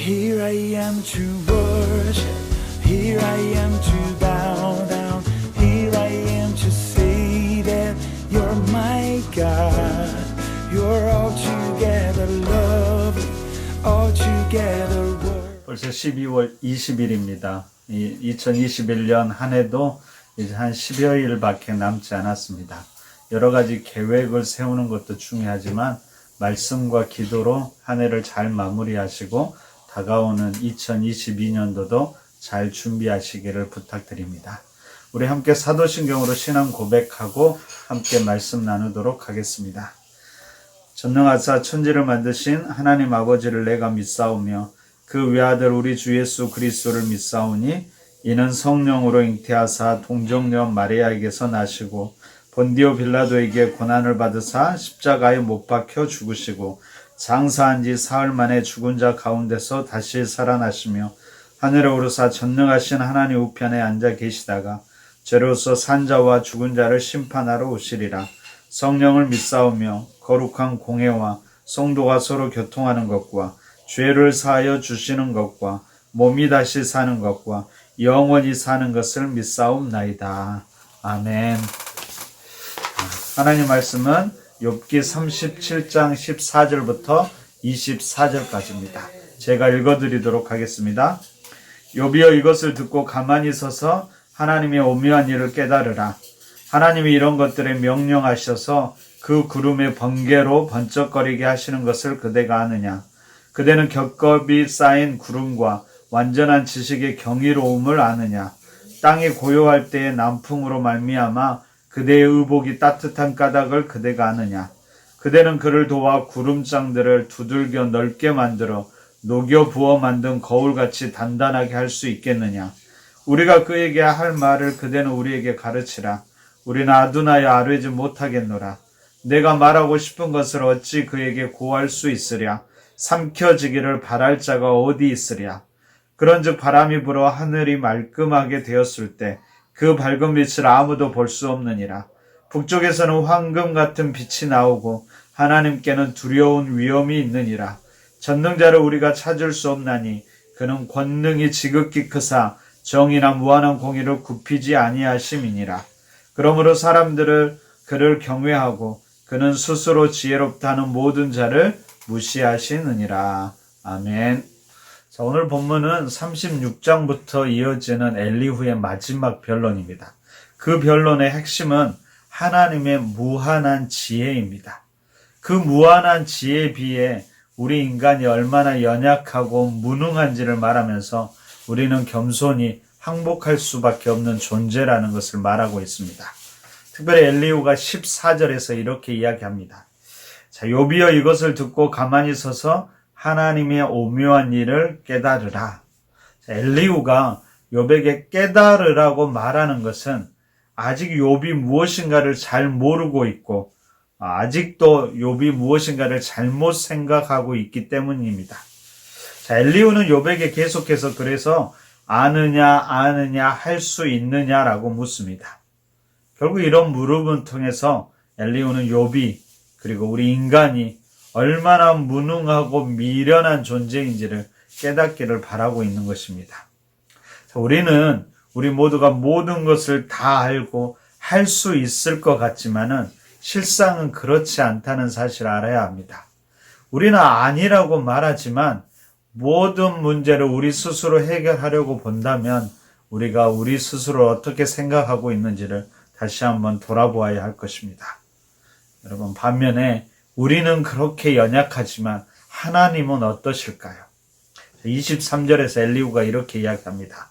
Here I am to worship, here I am to bow down, here I am to say that you're my God. You're altogether lovely, altogether worthy. 벌써 12월 20일입니다. 2021년 한 해도 이제 한 10여일밖에 남지 않았습니다. 여러 가지 계획을 세우는 것도 중요하지만 말씀과 기도로 한 해를 잘 마무리하시고 다가오는 2022년도도 잘 준비하시기를 부탁드립니다. 우리 함께 사도신경으로 신앙 고백하고 함께 말씀 나누도록 하겠습니다. 전능하사 천지를 만드신 하나님 아버지를 내가 믿사오며 그 외아들 우리 주 예수 그리스도를 믿사오니 이는 성령으로 잉태하사 동정녀 마리아에게서 나시고 본디오 빌라도에게 고난을 받으사 십자가에 못 박혀 죽으시고 장사한 지 사흘 만에 죽은 자 가운데서 다시 살아나시며 하늘에 오르사 전능하신 하나님 우편에 앉아 계시다가 죄로서 산 자와 죽은 자를 심판하러 오시리라. 성령을 믿사오며 거룩한 공회와 성도가 서로 교통하는 것과 죄를 사하여 주시는 것과 몸이 다시 사는 것과 영원히 사는 것을 믿사옵나이다. 아멘. 하나님 말씀은 욥기 37장 14절부터 24절까지입니다. 제가 읽어드리도록 하겠습니다. 욥이여 이것을 듣고 가만히 서서 하나님의 오묘한 일을 깨달으라. 하나님이 이런 것들에 명령하셔서 그 구름의 번개로 번쩍거리게 하시는 것을 그대가 아느냐. 그대는 겹겹이 쌓인 구름과 완전한 지식의 경이로움을 아느냐. 땅이 고요할 때의 남풍으로 말미암아 그대의 의복이 따뜻한 까닭을 그대가 아느냐. 그대는 그를 도와 구름장들을 두들겨 넓게 만들어 녹여 부어 만든 거울같이 단단하게 할 수 있겠느냐. 우리가 그에게 할 말을 그대는 우리에게 가르치라. 우리는 아두나야 아뢰지 못하겠노라. 내가 말하고 싶은 것을 어찌 그에게 고할 수 있으랴. 삼켜지기를 바랄 자가 어디 있으랴. 그런즉 바람이 불어 하늘이 말끔하게 되었을 때 그 밝은 빛을 아무도 볼 수 없느니라. 북쪽에서는 황금 같은 빛이 나오고 하나님께는 두려운 위엄이 있느니라. 전능자를 우리가 찾을 수 없나니 그는 권능이 지극히 크사 정의나 무한한 공의를 굽히지 아니하심이니라. 그러므로 사람들을 그를 경외하고 그는 스스로 지혜롭다 하는 모든 자를 무시하시느니라. 아멘. 자, 오늘 본문은 36장부터 이어지는 엘리후의 마지막 변론입니다. 그 변론의 핵심은 하나님의 무한한 지혜입니다. 그 무한한 지혜에 비해 우리 인간이 얼마나 연약하고 무능한지를 말하면서 우리는 겸손히 항복할 수밖에 없는 존재라는 것을 말하고 있습니다. 특별히 엘리후가 14절에서 이렇게 이야기합니다. 자, 욥이여 이것을 듣고 가만히 서서 하나님의 오묘한 일을 깨달으라. 자, 엘리후가 욥에게 깨달으라고 말하는 것은 아직 욥이 무엇인가를 잘 모르고 있고 아직도 욥이 무엇인가를 잘못 생각하고 있기 때문입니다. 자, 엘리후는 욥에게 계속해서 그래서 아느냐 할 수 있느냐라고 묻습니다. 결국 이런 물음을 통해서 엘리후는 욥이 그리고 우리 인간이 얼마나 무능하고 미련한 존재인지를 깨닫기를 바라고 있는 것입니다. 우리 모두가 모든 것을 다 알고 할 수 있을 것 같지만은 실상은 그렇지 않다는 사실을 알아야 합니다. 우리는 아니라고 말하지만 모든 문제를 우리 스스로 해결하려고 본다면 우리가 우리 스스로 어떻게 생각하고 있는지를 다시 한번 돌아보아야 할 것입니다. 여러분, 반면에 우리는 그렇게 연약하지만 하나님은 어떠실까요? 23절에서 엘리후가 이렇게 이야기합니다.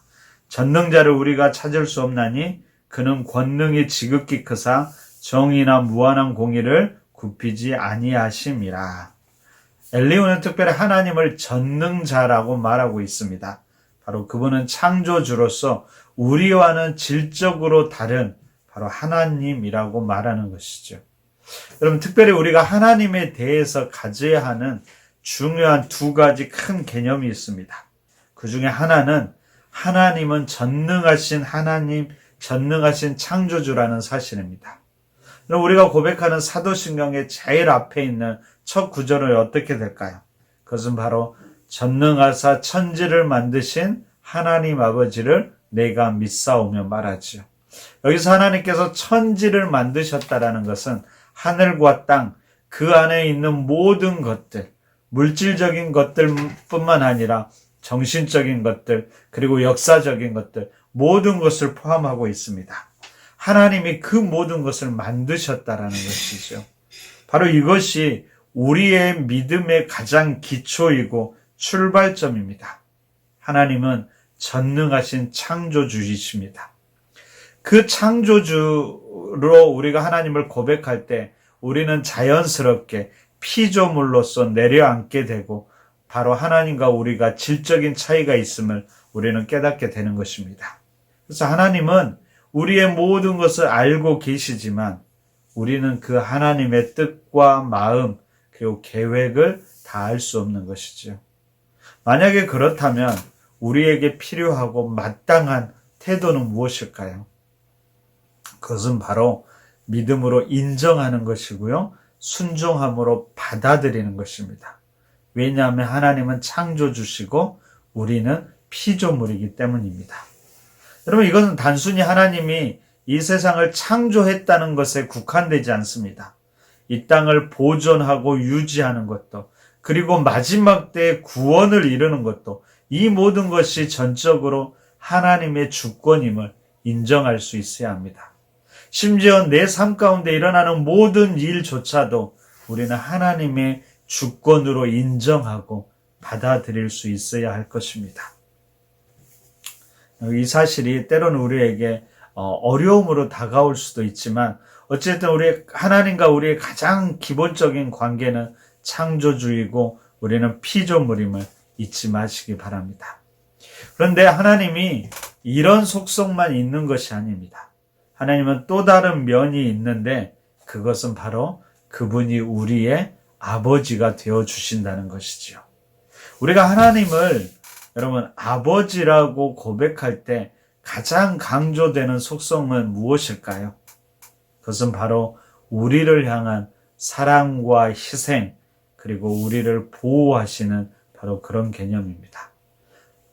전능자를 우리가 찾을 수 없나니 그는 권능이 지극히 크사 정의나 무한한 공의를 굽히지 아니하심이라. 엘리후는 특별히 하나님을 전능자라고 말하고 있습니다. 바로 그분은 창조주로서 우리와는 질적으로 다른 바로 하나님이라고 말하는 것이죠. 여러분, 특별히 우리가 하나님에 대해서 가져야 하는 중요한 두 가지 큰 개념이 있습니다. 그 중에 하나는 하나님은 전능하신 하나님, 전능하신 창조주라는 사실입니다. 그럼 우리가 고백하는 사도신경의 제일 앞에 있는 첫 구절은 어떻게 될까요? 그것은 바로 전능하사 천지를 만드신 하나님 아버지를 내가 믿사오며 말하지요. 여기서 하나님께서 천지를 만드셨다라는 것은 하늘과 땅, 그 안에 있는 모든 것들, 물질적인 것들뿐만 아니라 정신적인 것들, 그리고 역사적인 것들, 모든 것을 포함하고 있습니다. 하나님이 그 모든 것을 만드셨다라는 것이죠. 바로 이것이 우리의 믿음의 가장 기초이고 출발점입니다. 하나님은 전능하신 창조주이십니다. 그 창조주로 우리가 하나님을 고백할 때 우리는 자연스럽게 피조물로서 내려앉게 되고 바로 하나님과 우리가 질적인 차이가 있음을 우리는 깨닫게 되는 것입니다. 그래서 하나님은 우리의 모든 것을 알고 계시지만 우리는 그 하나님의 뜻과 마음 그리고 계획을 다 알 수 없는 것이죠. 만약에 그렇다면 우리에게 필요하고 마땅한 태도는 무엇일까요? 그것은 바로 믿음으로 인정하는 것이고요. 순종함으로 받아들이는 것입니다. 왜냐하면 하나님은 창조주시고 우리는 피조물이기 때문입니다. 여러분, 이것은 단순히 하나님이 이 세상을 창조했다는 것에 국한되지 않습니다. 이 땅을 보존하고 유지하는 것도, 그리고 마지막 때의 구원을 이루는 것도, 이 모든 것이 전적으로 하나님의 주권임을 인정할 수 있어야 합니다. 심지어 내 삶 가운데 일어나는 모든 일조차도 우리는 하나님의 주권으로 인정하고 받아들일 수 있어야 할 것입니다. 이 사실이 때로는 우리에게 어려움으로 다가올 수도 있지만 어쨌든 우리 하나님과 우리의 가장 기본적인 관계는 창조주이고 우리는 피조물임을 잊지 마시기 바랍니다. 그런데 하나님이 이런 속성만 있는 것이 아닙니다. 하나님은 또 다른 면이 있는데 그것은 바로 그분이 우리의 아버지가 되어주신다는 것이지요. 우리가 하나님을 여러분 아버지라고 고백할 때 가장 강조되는 속성은 무엇일까요? 그것은 바로 우리를 향한 사랑과 희생 그리고 우리를 보호하시는 바로 그런 개념입니다.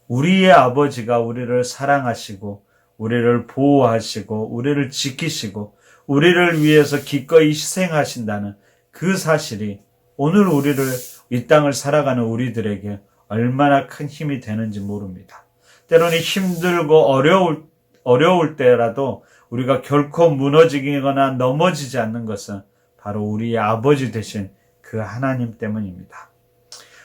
우리의 아버지가 우리를 사랑하시고 우리를 보호하시고 우리를 지키시고 우리를 위해서 기꺼이 희생하신다는 그 사실이 오늘 우리를 이 땅을 살아가는 우리들에게 얼마나 큰 힘이 되는지 모릅니다. 때로는 힘들고 어려울 때라도 우리가 결코 무너지거나 넘어지지 않는 것은 바로 우리의 아버지 되신 그 하나님 때문입니다.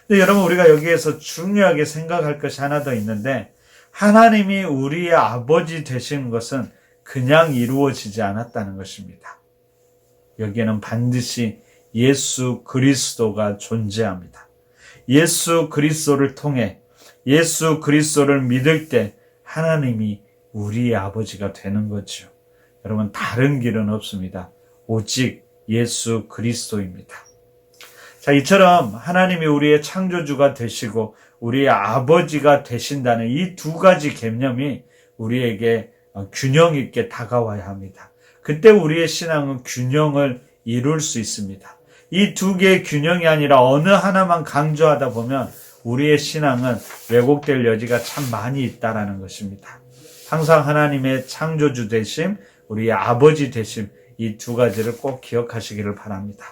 근데 여러분, 우리가 여기에서 중요하게 생각할 것이 하나 더 있는데, 하나님이 우리의 아버지 되신 것은 그냥 이루어지지 않았다는 것입니다. 여기에는 반드시 예수 그리스도가 존재합니다. 예수 그리스도를 통해 예수 그리스도를 믿을 때 하나님이 우리의 아버지가 되는 거죠. 여러분, 다른 길은 없습니다. 오직 예수 그리스도입니다. 자, 이처럼 하나님이 우리의 창조주가 되시고 우리의 아버지가 되신다는 이 두 가지 개념이 우리에게 균형 있게 다가와야 합니다. 그때 우리의 신앙은 균형을 이룰 수 있습니다. 이 두 개의 균형이 아니라 어느 하나만 강조하다 보면 우리의 신앙은 왜곡될 여지가 참 많이 있다라는 것입니다. 항상 하나님의 창조주 되심, 우리의 아버지 되심, 이 두 가지를 꼭 기억하시기를 바랍니다.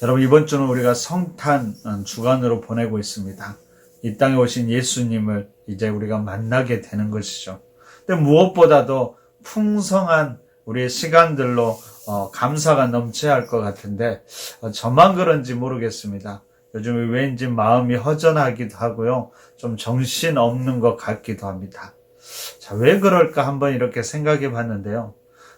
여러분, 이번 주는 우리가 성탄 주간으로 보내고 있습니다. 이 땅에 오신 예수님을 이제 우리가 만나게 되는 것이죠. 근데 무엇보다도 풍성한 우리의 시간들로 감사가 넘쳐야 할 것 같은데 저만 그런지 모르겠습니다. 요즘 왠지 마음이 허전하기도 하고요. 좀 정신 없는 것 같기도 합니다. 자, 왜 그럴까 한번 이렇게 생각해 봤는데요.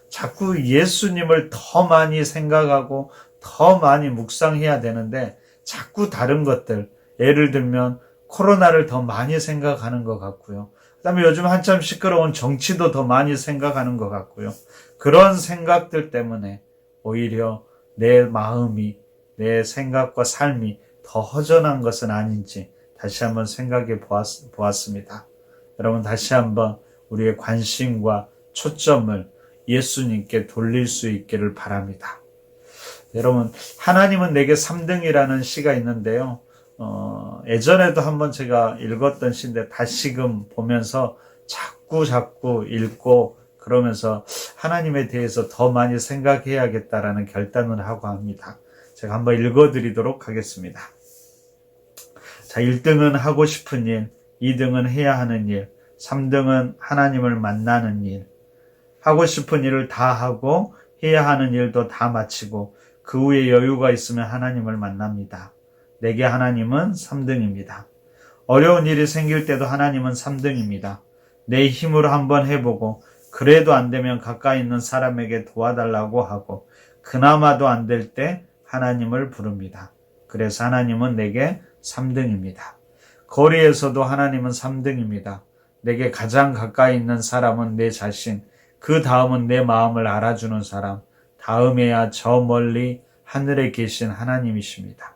자꾸 예수님을 더 많이 생각하고 더 많이 묵상해야 되는데 자꾸 다른 것들, 예를 들면 코로나를 더 많이 생각하는 것 같고요. 그다음에 요즘 한참 시끄러운 정치도 더 많이 생각하는 것 같고요. 그런 생각들 때문에 오히려 내 마음이, 내 생각과 삶이 더 허전한 것은 아닌지 다시 한번 생각해 보았습니다. 여러분, 다시 한번 우리의 관심과 초점을 예수님께 돌릴 수 있기를 바랍니다. 여러분, 하나님은 내게 3등이라는 시가 있는데요. 예전에도 한번 제가 읽었던 시인데 다시금 보면서 자꾸 읽고 그러면서 하나님에 대해서 더 많이 생각해야겠다라는 결단을 하고 합니다. 제가 한번 읽어드리도록 하겠습니다. 자, 1등은 하고 싶은 일, 2등은 해야 하는 일, 3등은 하나님을 만나는 일. 하고 싶은 일을 다 하고 해야 하는 일도 다 마치고 그 후에 여유가 있으면 하나님을 만납니다. 내게 하나님은 3등입니다. 어려운 일이 생길 때도 하나님은 3등입니다. 내 힘으로 한번 해보고 그래도 안 되면 가까이 있는 사람에게 도와달라고 하고 그나마도 안 될 때 하나님을 부릅니다. 그래서 하나님은 내게 3등입니다. 거리에서도 하나님은 3등입니다. 내게 가장 가까이 있는 사람은 내 자신, 그 다음은 내 마음을 알아주는 사람, 다음에야 저 멀리 하늘에 계신 하나님이십니다.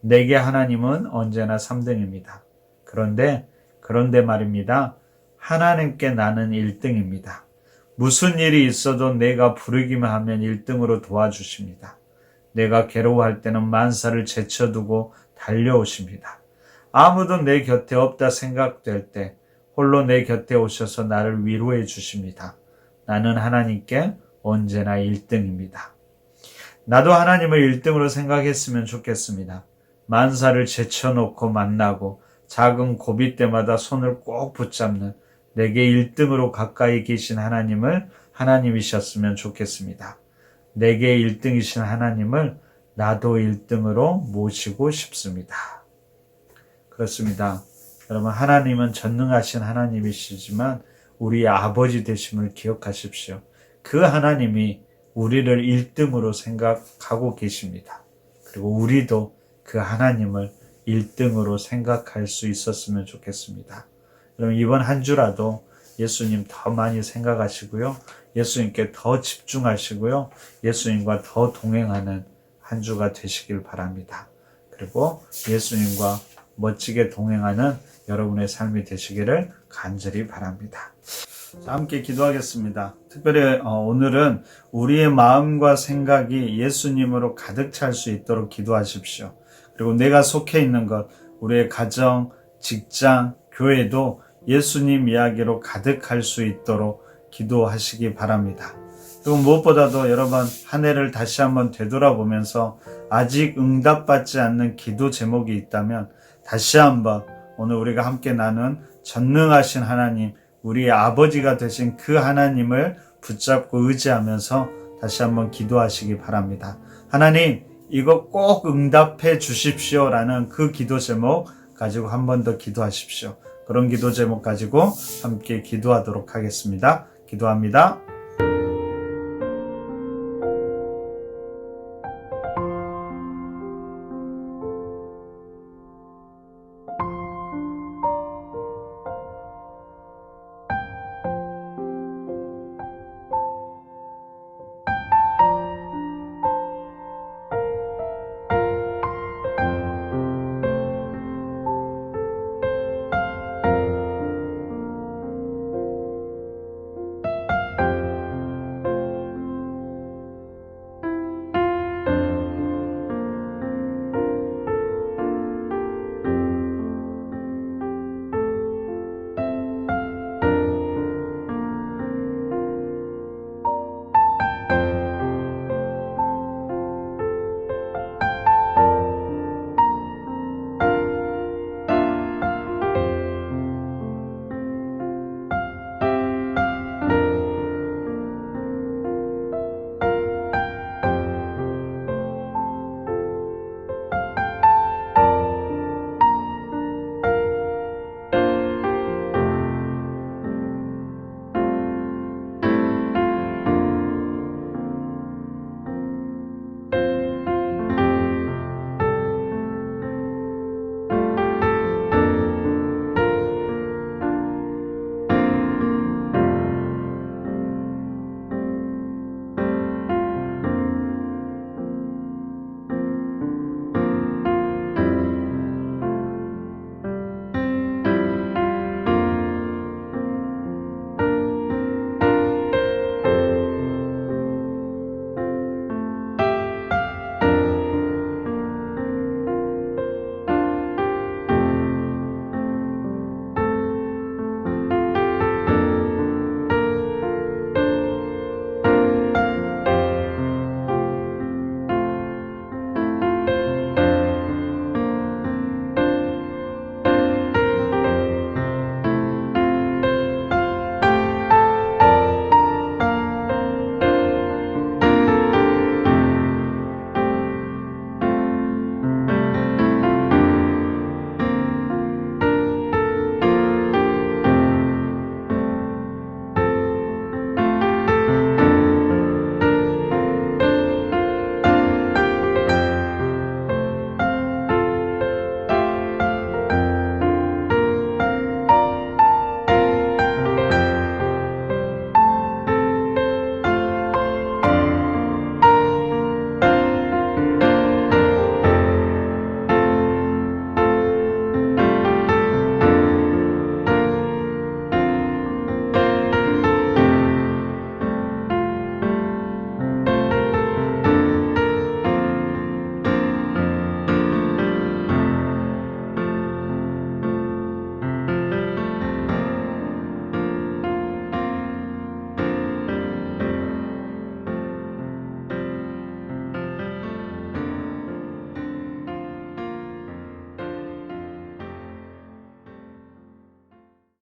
내게 하나님은 언제나 3등입니다. 그런데 말입니다. 하나님께 나는 1등입니다. 무슨 일이 있어도 내가 부르기만 하면 1등으로 도와주십니다. 내가 괴로워할 때는 만사를 제쳐두고 달려오십니다. 아무도 내 곁에 없다 생각될 때 홀로 내 곁에 오셔서 나를 위로해 주십니다. 나는 하나님께 언제나 1등입니다. 나도 하나님을 1등으로 생각했으면 좋겠습니다. 만사를 제쳐놓고 만나고 작은 고비 때마다 손을 꼭 붙잡는 내게 1등으로 가까이 계신 하나님이셨으면 좋겠습니다. 내게 1등이신 하나님을 나도 1등으로 모시고 싶습니다. 그렇습니다. 여러분, 하나님은 전능하신 하나님이시지만 우리의 아버지 되심을 기억하십시오. 그 하나님이 우리를 1등으로 생각하고 계십니다. 그리고 우리도 그 하나님을 1등으로 생각할 수 있었으면 좋겠습니다. 여러분, 이번 한 주라도 예수님 더 많이 생각하시고요. 예수님께 더 집중하시고요. 예수님과 더 동행하는 한 주가 되시길 바랍니다. 그리고 예수님과 멋지게 동행하는 여러분의 삶이 되시기를 간절히 바랍니다. 자, 함께 기도하겠습니다. 특별히 오늘은 우리의 마음과 생각이 예수님으로 가득 찰 수 있도록 기도하십시오. 그리고 내가 속해 있는 것, 우리의 가정, 직장, 교회도 예수님 이야기로 가득할 수 있도록 기도하시기 바랍니다. 그리고 무엇보다도 여러분, 한 해를 다시 한번 되돌아보면서 아직 응답받지 않는 기도 제목이 있다면 다시 한번 오늘 우리가 함께 나눈 전능하신 하나님, 우리의 아버지가 되신 그 하나님을 붙잡고 의지하면서 다시 한번 기도하시기 바랍니다. 하나님, 이거 꼭 응답해 주십시오라는 그 기도 제목 가지고 한 번 더 기도하십시오. 그런 기도 제목 가지고 함께 기도하도록 하겠습니다. 기도합니다.